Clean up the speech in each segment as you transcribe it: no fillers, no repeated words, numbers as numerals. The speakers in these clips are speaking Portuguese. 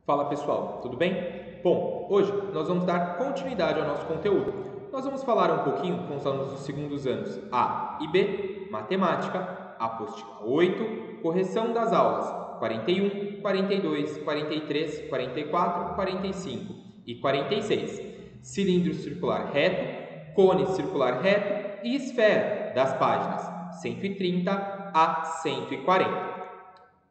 Fala pessoal, tudo bem? Bom, hoje nós vamos dar continuidade ao nosso conteúdo. Nós vamos falar um pouquinho com os alunos dos segundos anos A e B, Matemática, Apostila 8, correção das aulas 41, 42, 43, 44, 45 e 46, cilindro circular reto, cone circular reto e esfera, das páginas 130 a 140.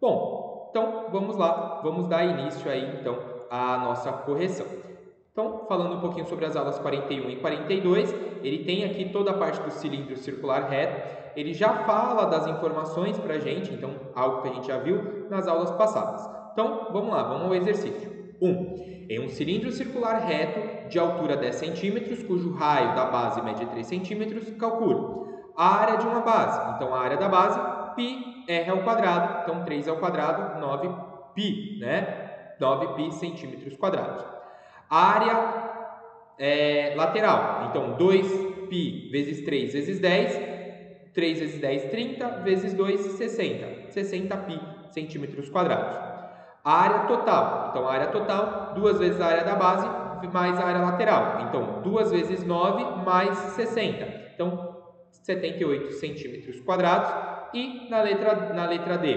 Bom, então vamos lá, vamos dar início aí então à nossa correção. Então, falando um pouquinho sobre as aulas 41 e 42, ele tem aqui toda a parte do cilindro circular reto, ele já fala das informações para a gente, então algo que a gente já viu nas aulas passadas. Então, vamos lá, vamos ao exercício. 1. Em um cilindro circular reto de altura 10 cm, cujo raio da base mede 3 cm, calcule a área de uma base. Então, a área da base, πr ao quadrado, então 3 ao quadrado, 9π, né? 9π centímetros quadrados. A área lateral, então 2π vezes 3 vezes 10, 3 vezes 10, 30, vezes 2, 60, 60π centímetros quadrados. A área total, então a área total, 2 vezes a área da base mais a área lateral, então 2 vezes 9 mais 60, então 78 centímetros quadrados. E na letra D,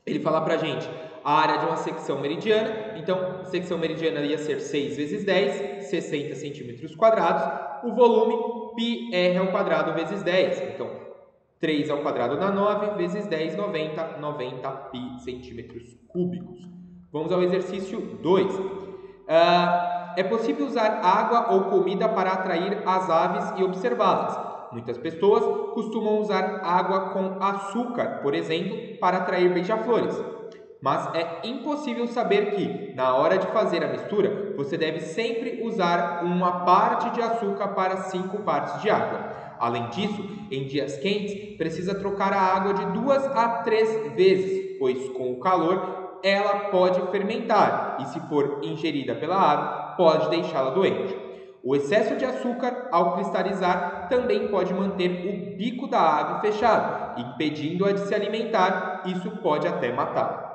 ele fala para a gente a área de uma secção meridiana, então a secção meridiana ia ser 6 vezes 10, 60 centímetros quadrados, o volume πr ao quadrado vezes 10, então 3 ao quadrado dá 9, vezes 10, 90, 90π centímetros cúbicos. Vamos ao exercício 2. É possível usar água ou comida para atrair as aves e observá-las. Muitas pessoas costumam usar água com açúcar, por exemplo, para atrair beija-flores. Mas é impossível saber que, na hora de fazer a mistura, você deve sempre usar uma parte de açúcar para 5 partes de água. Além disso, em dias quentes, precisa trocar a água de 2 a 3 vezes, pois com o calor ela pode fermentar e, se for ingerida pela ave, pode deixá-la doente. O excesso de açúcar, ao cristalizar, também pode manter o bico da ave fechado, impedindo-a de se alimentar. Isso pode até matá-la.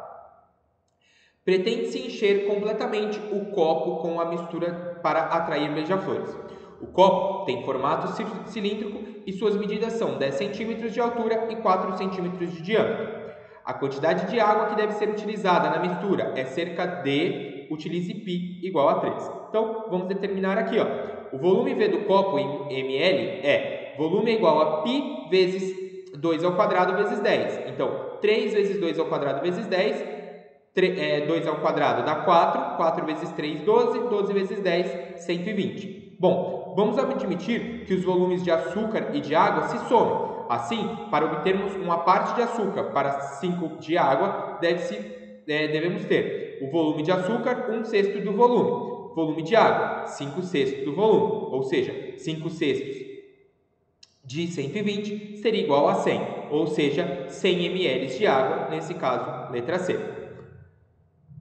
Pretende-se encher completamente o copo com a mistura para atrair beija-flores. O copo tem formato cilíndrico e suas medidas são 10 cm de altura e 4 cm de diâmetro. A quantidade de água que deve ser utilizada na mistura é cerca de, utilize π igual a 3. Então, vamos determinar aqui, ó. O volume V do copo em ml é volume igual a π vezes 2 ao quadrado vezes 10. Então, 3 vezes 2 ao quadrado vezes 10, 2 ao quadrado dá 4, 4 vezes 3, 12, 12 vezes 10, 120. Bom, vamos admitir que os volumes de açúcar e de água se somem. Assim, para obtermos uma parte de açúcar para 5 de água, devemos ter o volume de açúcar, 1/6 do volume. Volume de água, 5/6 do volume. Ou seja, 5/6 de 120 seria igual a 100. Ou seja, 100 ml de água, nesse caso, letra C.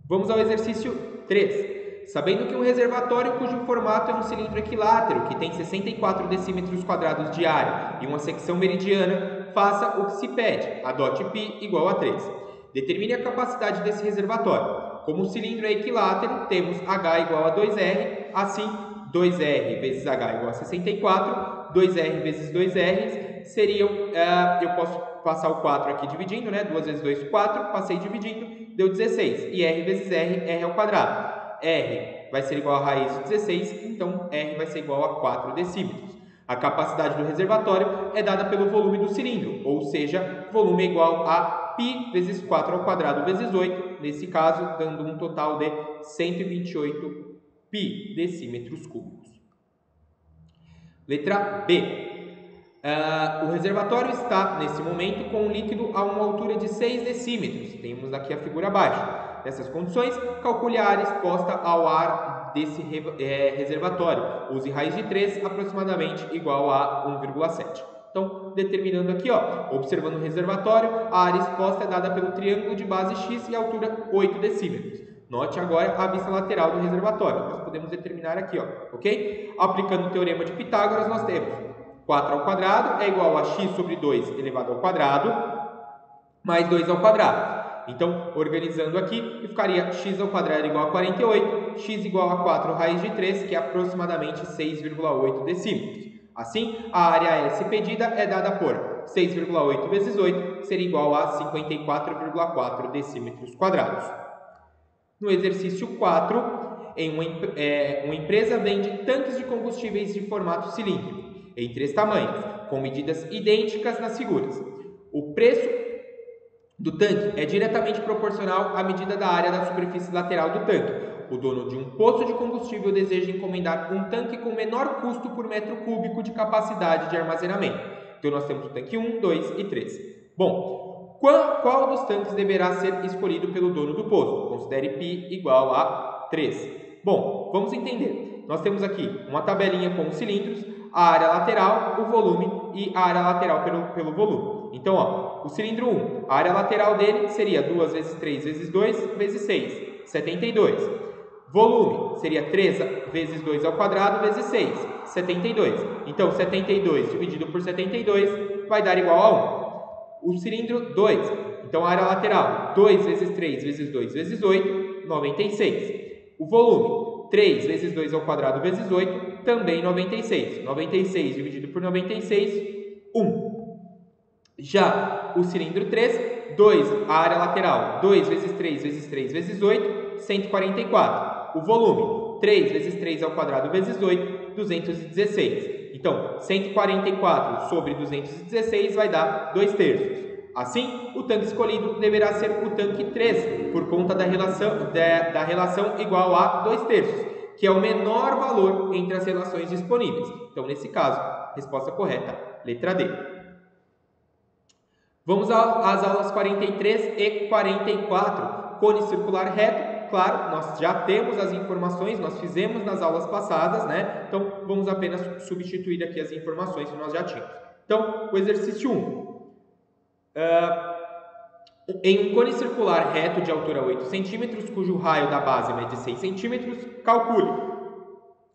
Vamos ao exercício 3. Sabendo que um reservatório cujo formato é um cilindro equilátero, que tem 64 decímetros quadrados de área e uma secção meridiana, faça o que se pede. Adote π igual a 3. Determine a capacidade desse reservatório. Como o cilindro é equilátero, temos H igual a 2R, assim, 2R vezes H igual a 64, 2R vezes 2R seriam, eu posso passar o 4 aqui dividindo, né? 2 vezes 2, 4, passei dividindo, deu 16. E R vezes R ao quadrado. R vai ser igual a raiz de 16, então R vai ser igual a 4 decímetros. A capacidade do reservatório é dada pelo volume do cilindro, ou seja, volume é igual a π vezes 4 ao quadrado vezes 8, nesse caso, dando um total de 128π decímetros cúbicos. Letra B. O reservatório está, nesse momento, com um líquido a uma altura de 6 decímetros. Temos aqui a figura abaixo. Nessas condições, calcule a área exposta ao ar desse reservatório. Use raiz de 3, aproximadamente igual a 1,7. Então, determinando aqui, ó, observando o reservatório, a área exposta é dada pelo triângulo de base x e altura 8 decímetros. Note agora a vista lateral do reservatório. Nós podemos determinar aqui, ó, ok? Aplicando o teorema de Pitágoras, nós temos 4 ao quadrado é igual a x sobre 2 elevado ao quadrado, mais 2 ao quadrado. Então, organizando aqui, ficaria x ao quadrado igual a 48, x igual a 4 raiz de 3, que é aproximadamente 6,8 decímetros. Assim, a área S pedida é dada por 6,8 vezes 8, seria igual a 54,4 decímetros quadrados. No exercício 4, uma empresa vende tanques de combustíveis de formato cilíndrico, em 3 tamanhos, com medidas idênticas nas figuras. O preço do tanque é diretamente proporcional à medida da área da superfície lateral do tanque. O dono de um poço de combustível deseja encomendar um tanque com menor custo por metro cúbico de capacidade de armazenamento. Então, nós temos o tanque 1, 2 e 3. Bom, qual dos tanques deverá ser escolhido pelo dono do poço? Considere π igual a 3. Bom, vamos entender. Nós temos aqui uma tabelinha com os cilindros, a área lateral, o volume e a área lateral pelo volume. Então, ó, o cilindro 1, a área lateral dele seria 2 vezes 3 vezes 2 vezes 6, 72. Volume seria 3 vezes 2 ao quadrado vezes 6, 72. Então, 72 dividido por 72 vai dar igual a 1. O cilindro 2, então a área lateral, 2 vezes 3 vezes 2 vezes 8, 96. O volume, 3 vezes 2 ao quadrado vezes 8, também 96. 96 dividido por 96, 1. Já o cilindro 3, 2, a área lateral, 2 vezes 3 vezes 3 vezes 8, 144. O volume, 3 vezes 3 ao quadrado vezes 8, 216. Então, 144 sobre 216 vai dar 2/3. Assim, o tanque escolhido deverá ser o tanque 3, por conta da relação igual a 2/3, que é o menor valor entre as relações disponíveis. Então, nesse caso, resposta correta, letra D. Vamos às aulas 43 e 44. Cone circular reto. Claro, nós já temos as informações, nós fizemos nas aulas passadas, né? Então, vamos apenas substituir aqui as informações que nós já tínhamos. Então, o exercício 1. Em um cone circular reto de altura 8 cm, cujo raio da base mede 6 cm, calcule.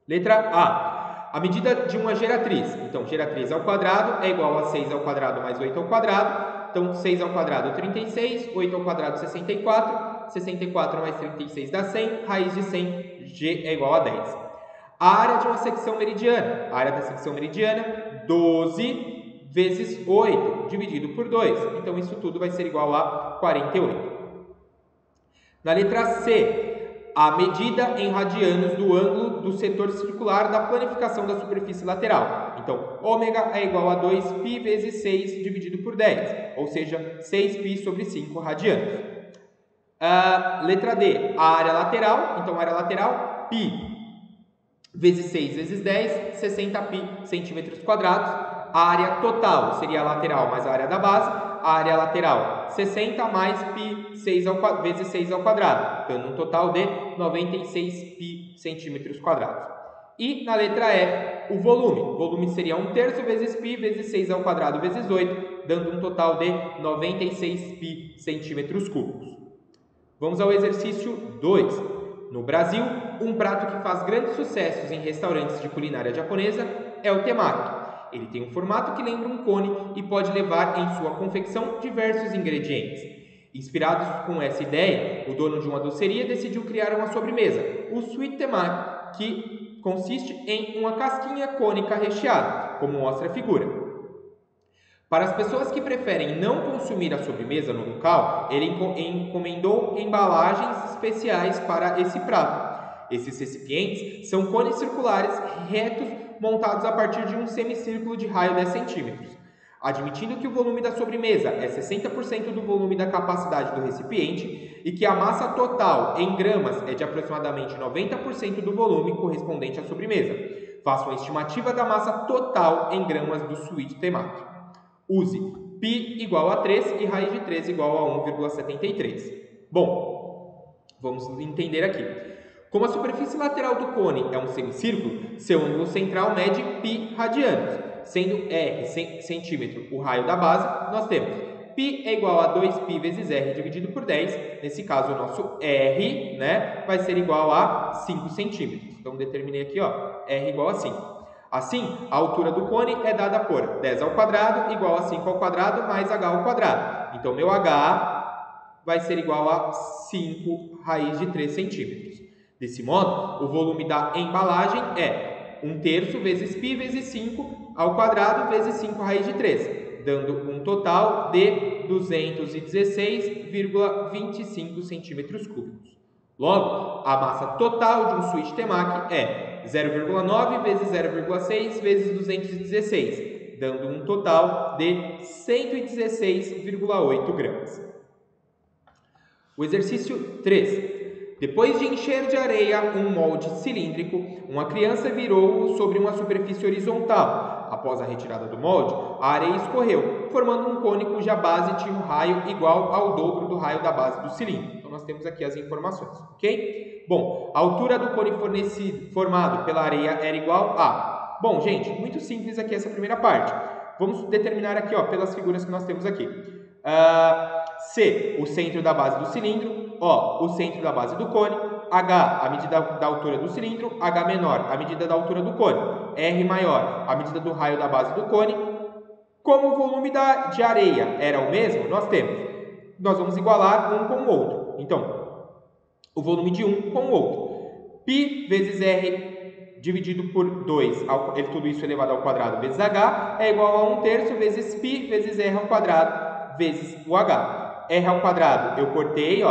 Letra A. A medida de uma geratriz. Então, geratriz ao quadrado é igual a 6 ao quadrado mais 8 ao quadrado. Então, 6 ao quadrado, 36. 8 ao quadrado, 64. 64 mais 36 dá 100. Raiz de 100, G é igual a 10. A área de uma secção meridiana. A área da secção meridiana, 12 vezes 8, dividido por 2. Então, isso tudo vai ser igual a 48. Na letra C, a medida em radianos do ângulo do setor circular da planificação da superfície lateral. Então, ômega é igual a 2π vezes 6 dividido por 10, ou seja, 6π sobre 5 radianos. Letra D, a área lateral. Então, a área lateral, π vezes 6 vezes 10, 60π centímetros quadrados. A área total seria a lateral mais a área da base. A área lateral, 60 mais π vezes 6 ao quadrado, dando um total de 96π centímetros quadrados. E na letra F, o volume. O volume seria 1/3 vezes π vezes 6 ao quadrado vezes 8, dando um total de 96π centímetros cúbicos. Vamos ao exercício 2. No Brasil, um prato que faz grandes sucessos em restaurantes de culinária japonesa é o temaki. Ele tem um formato que lembra um cone e pode levar em sua confecção diversos ingredientes. Inspirados com essa ideia, o dono de uma doceria decidiu criar uma sobremesa, o Sweet Temaki, que consiste em uma casquinha cônica recheada, como mostra a figura. Para as pessoas que preferem não consumir a sobremesa no local, ele encomendou embalagens especiais para esse prato. Esses recipientes são cones circulares retos montados a partir de um semicírculo de raio 10 centímetros. Admitindo que o volume da sobremesa é 60% do volume da capacidade do recipiente e que a massa total em gramas é de aproximadamente 90% do volume correspondente à sobremesa, faça uma estimativa da massa total em gramas do Sweet Temaki. Use π igual a 3 e raiz de 3 igual a 1,73. Bom, vamos entender aqui. Como a superfície lateral do cone é um semicírculo, seu ângulo central mede π radianos. Sendo R centímetro o raio da base, nós temos π é igual a 2π vezes R dividido por 10. Nesse caso, o nosso R, né, vai ser igual a 5 centímetros. Então, determinei aqui, ó, R igual a 5. Assim, a altura do cone é dada por 10 ao quadrado igual a 5 ao quadrado mais h ao quadrado. Então, meu h vai ser igual a 5 raiz de 3 centímetros. Desse modo, o volume da embalagem é 1/3 vezes π vezes 5 ao quadrado vezes 5 raiz de 3, dando um total de 216,25 centímetros cúbicos. Logo, a massa total de um Sweet temaki é 0,9 vezes 0,6 vezes 216, dando um total de 116,8 gramas. O exercício 3. Depois de encher de areia um molde cilíndrico, uma criança virou-o sobre uma superfície horizontal. Após a retirada do molde, a areia escorreu, formando um cone cuja base tinha um raio igual ao dobro do raio da base do cilindro. Então, nós temos aqui as informações, ok? Bom, a altura do cone formado pela areia era igual a... Bom, gente, muito simples aqui essa primeira parte. Vamos determinar aqui, ó, pelas figuras que nós temos aqui. C, o centro da base do cilindro. O, o centro da base do cone. H, a medida da altura do cilindro. H menor, a medida da altura do cone. R maior, a medida do raio da base do cone. Como o volume de areia era o mesmo, nós vamos igualar um com o outro. Então, o volume de um com o outro. Π vezes R dividido por 2, tudo isso elevado ao quadrado vezes H, é igual a 1/3 vezes π vezes R ao quadrado vezes o H. R ao quadrado eu cortei,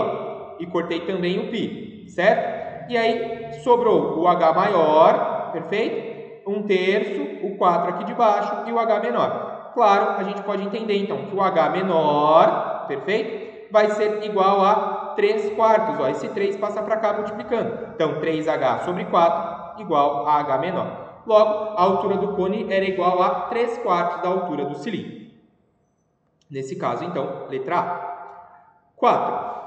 e cortei também o π, certo? E aí sobrou o H maior, perfeito? 1/3, o 4 aqui de baixo e o H menor. Claro, a gente pode entender então que o H menor, perfeito? Vai ser igual a 3/4, esse 3 passa para cá multiplicando. Então, 3H sobre 4 igual a H menor. Logo, a altura do cone era igual a 3/4 da altura do cilindro. Nesse caso, então, letra A. 4.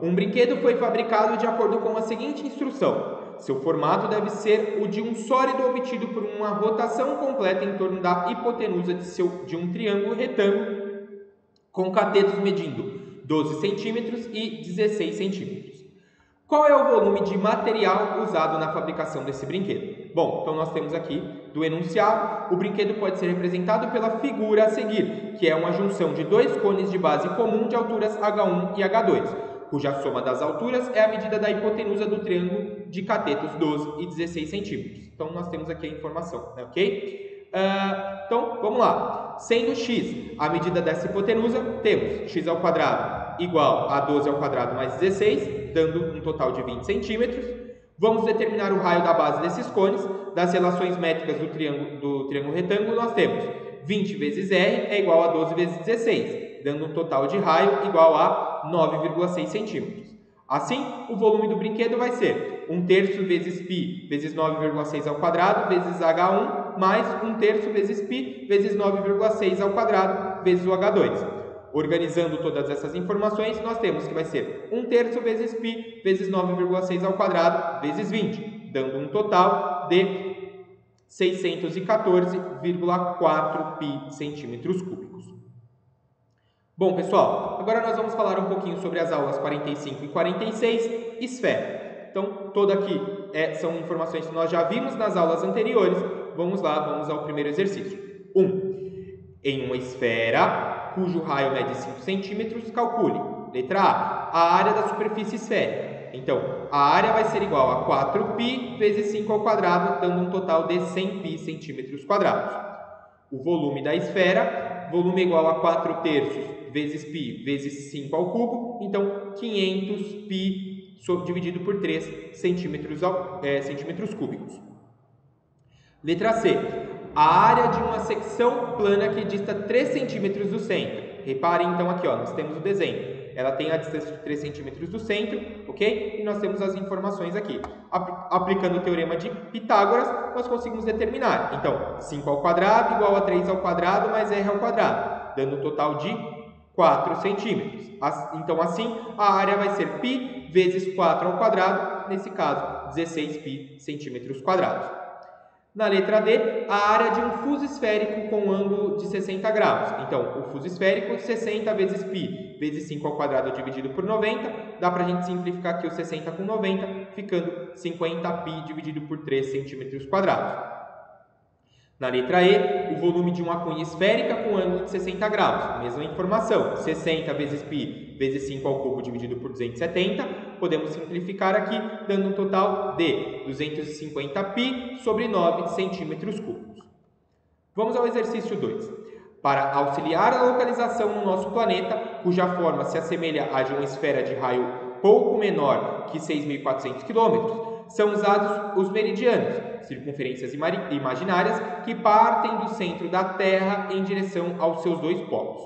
Um brinquedo foi fabricado de acordo com a seguinte instrução. Seu formato deve ser o de um sólido obtido por uma rotação completa em torno da hipotenusa de um triângulo retângulo com catetos medindo 12 centímetros e 16 centímetros. Qual é o volume de material usado na fabricação desse brinquedo? Bom, então nós temos aqui do enunciado, o brinquedo pode ser representado pela figura a seguir, que é uma junção de dois cones de base comum de alturas H1 e H2, cuja soma das alturas é a medida da hipotenusa do triângulo de catetos 12 e 16 centímetros. Então nós temos aqui a informação, né, ok? Então, vamos lá. Sendo x a medida dessa hipotenusa, temos x ao quadrado igual a 12 ao quadrado mais 16, dando um total de 20 centímetros. Vamos determinar o raio da base desses cones. Das relações métricas do triângulo retângulo, nós temos 20 vezes R é igual a 12 vezes 16, dando um total de raio igual a 9,6 centímetros. Assim, o volume do brinquedo vai ser 1/3 vezes π vezes 9,6 ao quadrado vezes H1 mais 1/3 vezes π vezes 9,6 ao quadrado vezes o H2. Organizando todas essas informações, nós temos que vai ser 1/3 vezes π vezes 9,6 ao quadrado vezes 20, dando um total de 614,4 π centímetros cúbicos. Bom, pessoal, agora nós vamos falar um pouquinho sobre as aulas 45 e 46, esfera. Então, toda aqui são informações que nós já vimos nas aulas anteriores. Vamos lá, vamos ao primeiro exercício. 1. Em uma esfera, cujo raio mede 5 centímetros, calcule. Letra A área da superfície esférica. Então, a área vai ser igual a 4π vezes 5 ao quadrado, dando um total de 100π centímetros quadrados. O volume da esfera, volume igual a 4/3 vezes π vezes 5 ao cubo, então 500π dividido por 3 centímetros cúbicos. Letra C. A área de uma secção plana que dista 3 centímetros do centro. Reparem então aqui, nós temos o desenho. Ela tem a distância de 3 centímetros do centro, ok? E nós temos as informações aqui. Aplicando o teorema de Pitágoras, nós conseguimos determinar. Então, 5 ao quadrado igual a 3 ao quadrado mais R ao quadrado, dando um total de 4 centímetros. Então, assim, a área vai ser π vezes 4 ao quadrado, nesse caso, 16π centímetros quadrados. Na letra D, a área de um fuso esférico com um ângulo de 60 graus. Então, o fuso esférico, 60 vezes π vezes 5 ao quadrado dividido por 90. Dá para a gente simplificar aqui o 60 com 90, ficando 50π dividido por 3 centímetros quadrados. Na letra E, o volume de uma cunha esférica com ângulo de 60 graus. Mesma informação, 60 vezes π vezes 5 ao cubo dividido por 270. Podemos simplificar aqui, dando um total de 250π sobre 9 centímetros cúbicos. Vamos ao exercício 2. Para auxiliar a localização no nosso planeta, cuja forma se assemelha à de uma esfera de raio pouco menor que 6.400 km, são usados os meridianos, circunferências imaginárias, que partem do centro da Terra em direção aos seus dois polos.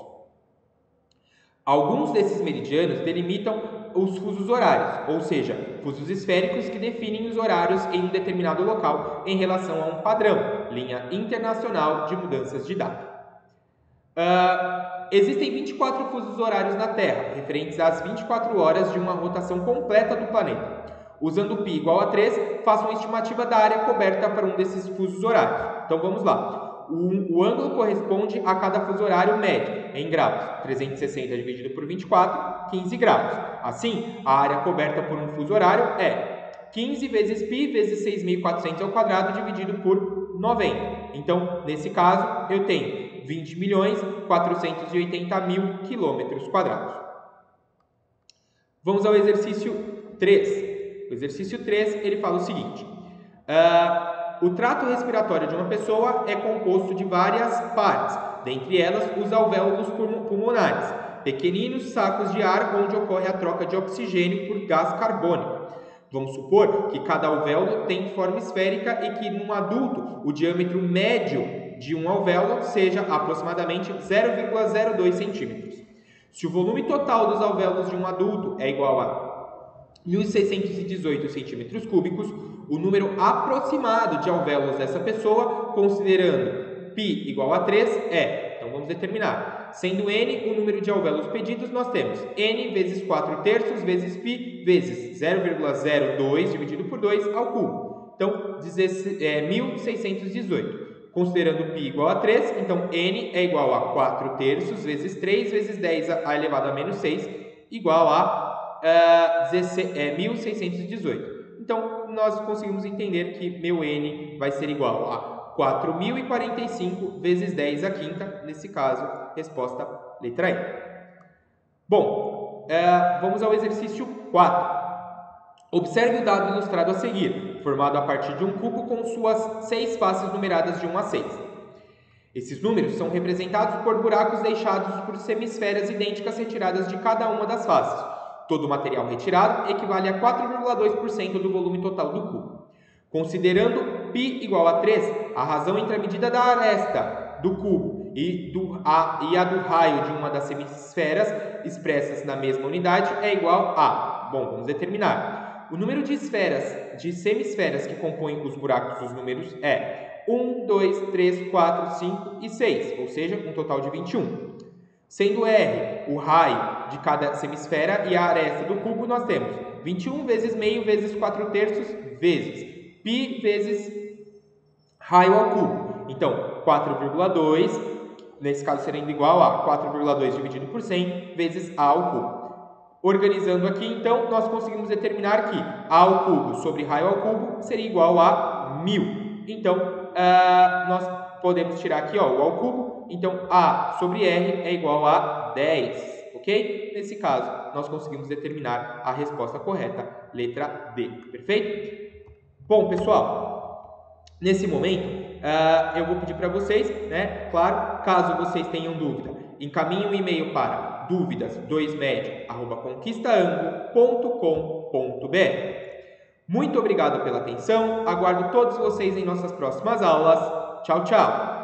Alguns desses meridianos delimitam os fusos horários, ou seja, fusos esféricos que definem os horários em um determinado local em relação a um padrão, linha internacional de mudanças de data. Existem 24 fusos horários na Terra, referentes às 24 horas de uma rotação completa do planeta. Usando π igual a 3, faça uma estimativa da área coberta para um desses fusos horários. Então vamos lá. O ângulo corresponde a cada fuso horário médio, em graus. 360 dividido por 24, 15 graus. Assim, a área coberta por um fuso horário é 15 vezes π vezes 6.400 ao quadrado dividido por 90. Então, nesse caso, eu tenho 20.480.000 quilômetros quadrados. Vamos ao exercício 3. O exercício 3, ele fala o seguinte. O trato respiratório de uma pessoa é composto de várias partes, dentre elas os alvéolos pulmonares, pequeninos sacos de ar onde ocorre a troca de oxigênio por gás carbônico. Vamos supor que cada alvéolo tem forma esférica e que, num adulto, o diâmetro médio de um alvéolo seja aproximadamente 0,02 centímetros. Se o volume total dos alvéolos de um adulto é igual a 1.618 centímetros cúbicos, o número aproximado de alvéolos dessa pessoa, considerando π igual a 3, é, então vamos determinar, sendo n o número de alvéolos pedidos, nós temos n vezes 4/3 vezes π vezes 0,02 dividido por 2 ao cubo. Então, 1.618. Considerando π igual a 3, então n é igual a 4/3 vezes 3 vezes 10 a elevado a menos 6, igual a 1.618. Então, nós conseguimos entender que meu n vai ser igual a 4.045 vezes 10 à quinta, nesse caso, resposta letra E. Bom, vamos ao exercício 4. Observe o dado ilustrado a seguir, formado a partir de um cubo com suas 6 faces numeradas de 1 a 6. Esses números são representados por buracos deixados por semisferas idênticas retiradas de cada uma das faces. Todo o material retirado equivale a 4,2% do volume total do cubo. Considerando π igual a 3, a razão entre a medida da aresta do cubo e a do raio de uma das semisferas expressas na mesma unidade é igual a... Bom, vamos determinar. O número de semisferas que compõem os buracos dos números é 1, 2, 3, 4, 5 e 6, ou seja, um total de 21. Sendo R o raio de cada semisfera e a aresta do cubo, nós temos 21 vezes meio vezes 4/3 vezes π vezes raio ao cubo. Então, 4,2, nesse caso será igual a 4,2 dividido por 100 vezes A ao cubo. Organizando aqui, então, nós conseguimos determinar que A ao cubo sobre raio ao cubo seria igual a 1.000. Então, nós podemos tirar aqui o ao cubo. Então, A sobre R é igual a 10, ok? Nesse caso, nós conseguimos determinar a resposta correta, letra D, perfeito? Bom, pessoal, nesse momento, eu vou pedir para vocês, né, claro, caso vocês tenham dúvida, encaminhem um e-mail para duvidas2med@conquistaanglo.com.br. Muito obrigado pela atenção, aguardo todos vocês em nossas próximas aulas. Tchau, tchau!